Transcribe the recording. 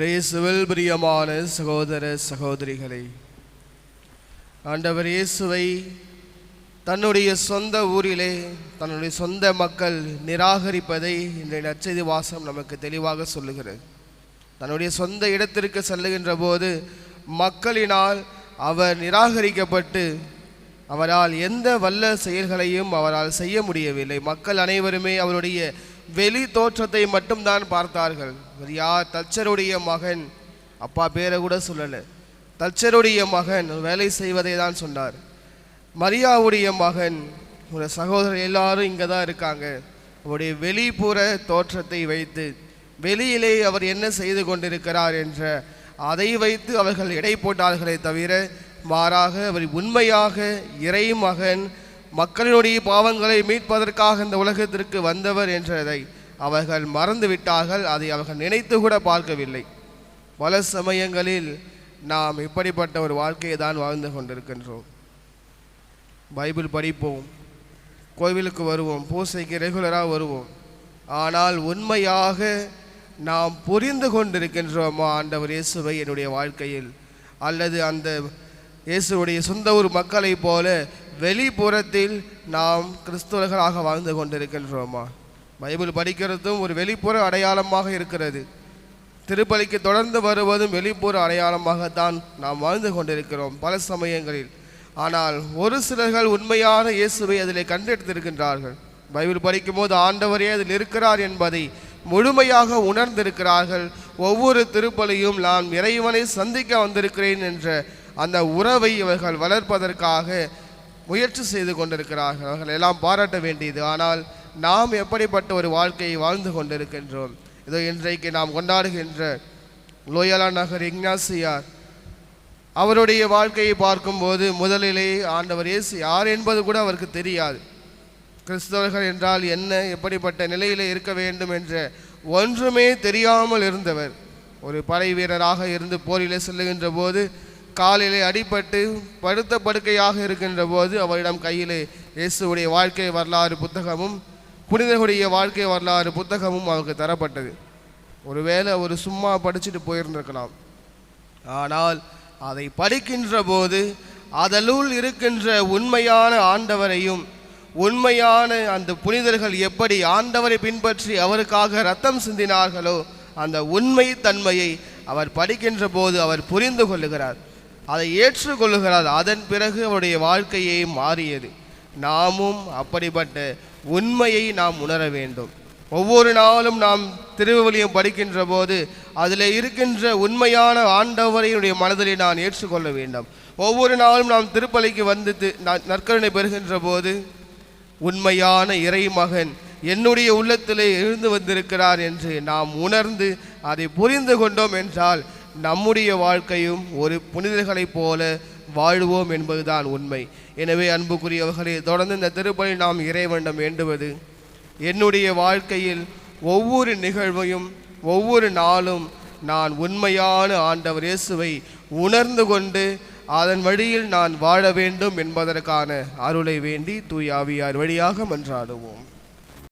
இயேசுவில் பிரியமான சகோதர சகோதரிகளே, ஆண்டவர் இயேசுவை தன்னுடைய சொந்த ஊரிலே தன்னுடைய சொந்த மக்கள் நிராகரிப்பதை இன்றைய நற்செய்தி வாசகம் நமக்கு தெளிவாக சொல்லுகிறது. தன்னுடைய சொந்த இடத்திற்கு செல்லுகின்ற போது மக்களினால் அவர் நிராகரிக்கப்பட்டு அவரால் எந்த வல்ல செயல்களையும் அவரால் செய்ய முடியவில்லை. மக்கள் அனைவருமே அவருடைய வெளி தோற்றத்தை மட்டும்தான் பார்த்தார்கள். யார்? தச்சருடைய மகன். அப்பா பேரை கூட சொல்லலை. தச்சருடைய மகன் வேலை செய்வதை தான் சொன்னார். மரியாவுடைய மகன், ஒரு சகோதரர் எல்லாரும் இங்கே தான் இருக்காங்க. அவருடைய வெளிப்புற தோற்றத்தை வைத்து வெளியிலே அவர் என்ன செய்து கொண்டிருக்கிறார் என்ற அதை வைத்து அவர்கள் எடை போட்டார்களே தவிர மாறாக அவர் உண்மையாக இறை மகன், மக்களினுடைய பாவங்களை மீட்பதற்காக இந்த உலகத்திற்கு வந்தவர் என்றதை அவர்கள் மறந்துவிட்டார்கள். அதை அவர்கள் நினைத்து கூட பார்க்கவில்லை. பல சமயங்களில் நாம் இப்படிப்பட்ட ஒரு வாழ்க்கையை தான் வாழ்ந்து கொண்டிருக்கின்றோம். பைபிள் படிப்போம், கோவிலுக்கு வருவோம், பூசைக்கு ரெகுலராக வருவோம். ஆனால் உண்மையாக நாம் புரிந்து கொண்டிருக்கின்றோமா ஆண்டவர் இயேசுவை என்னுடைய வாழ்க்கையில்? அல்லது அந்த இயேசுடைய சொந்த ஊர் மக்களைப் போல வெளிப்புறத்தில் நாம் கிறிஸ்தவர்களாக வாழ்ந்து கொண்டிருக்கின்றோமா? பைபிள் படிக்கிறதும் ஒரு வெளிப்புற அடையாளமாக இருக்கிறது. திருப்பலிக்கு தொடர்ந்து வருவதும் வெளிப்புற அடையாளமாகத்தான் நாம் வாழ்ந்து கொண்டிருக்கிறோம் பல சமயங்களில். ஆனால் ஒரு சிலர்கள் உண்மையான இயேசுவை அதில் கண்டெடுத்திருக்கின்றார்கள். பைபிள் படிக்கும் போது ஆண்டவரே அதில் இருக்கிறார் என்பதை முழுமையாக உணர்ந்திருக்கிறார்கள். ஒவ்வொரு திருப்பலியும் நான் இறைவனை சந்திக்க வந்திருக்கிறேன் என்ற அந்த உறவை இவர்கள் வளர்ப்பதற்காக முயற்சி செய்து கொண்டிருக்கிறார்கள். அவர்கள் எல்லாம் பாராட்ட வேண்டியது. ஆனால் நாம் எப்படிப்பட்ட ஒரு வாழ்க்கையை வாழ்ந்து கொண்டிருக்கின்றோம்? இதோ இன்றைக்கு நாம் கொண்டாடுகின்ற லோயலா நகர் இக்னாசியார், அவருடைய வாழ்க்கையை பார்க்கும்போது முதலிலே ஆண்டவர் இயேசு யார் என்பது கூட அவருக்கு தெரியாது. கிறிஸ்தவர்கள் என்றால் என்ன, எப்படிப்பட்ட நிலையிலே இருக்க வேண்டும் என்ற ஒன்றுமே தெரியாமல் இருந்தவர். ஒரு படை வீரராக இருந்து போரிலே செல்லுகின்ற போது காலிலே அடிபட்டு படுத்த படுக்கையாக இருக்கின்ற போது அவரிடம் கையிலே இயேசுடைய வாழ்க்கை வரலாறு புத்தகமும் புனிதர்களுடைய வாழ்க்கை வரலாறு புத்தகமும் அவருக்கு தரப்பட்டது. ஒருவேளை ஒரு சும்மா படிச்சுட்டு போயிருந்திருக்கலாம். ஆனால் அதை படிக்கின்ற போது அதனுள் இருக்கின்ற உண்மையான ஆண்டவரையும் உண்மையான அந்த புனிதர்கள் எப்படி ஆண்டவரை பின்பற்றி அவருக்காக இரத்தம் சிந்தினார்களோ அந்த உண்மை தன்மையை அவர் படிக்கின்ற போது அவர் புரிந்து கொள்ளுகிறார், அதை ஏற்றுக்கொள்ளுகிறார். அதன் பிறகு அவருடைய வாழ்க்கையே மாறியது. நாமும் அப்படிப்பட்ட உண்மையை நாம் உணர வேண்டும். ஒவ்வொரு நாளும் நாம் திருவிவிலியம் படிக்கின்ற போது அதில் இருக்கின்ற உண்மையான ஆண்டவரையுடைய மனதிலே நான் ஏற்றுக்கொள்ள வேண்டும். ஒவ்வொரு நாளும் நாம் திருப்பலிக்கு வந்து நற்கருணை பெறுகின்ற போது உண்மையான இறை மகன் என்னுடைய உள்ளத்திலே எழுந்து வந்திருக்கிறார் என்று நாம் உணர்ந்து அதை புரிந்து கொண்டோம் என்றால் நம்முடைய வாழ்க்கையும் ஒரு புனிதர்களைப் போல வாழ்வோம் என்பதுதான் உண்மை. எனவே அன்புக்குரியவர்களே, தொடர்ந்து இந்த திருப்பலி நாம் இறைவனிடம் வேண்டுவது, என்னுடைய வாழ்க்கையில் ஒவ்வொரு நிகழ்வையும் ஒவ்வொரு நாளும் நான் உண்மையான ஆண்டவர் இயேசுவை உணர்ந்து கொண்டு அதன் வழியில் நான் வாழ வேண்டும் என்பதற்கான அருளை வேண்டி தூய ஆவியார் வழியாக மன்றாடுவோம்.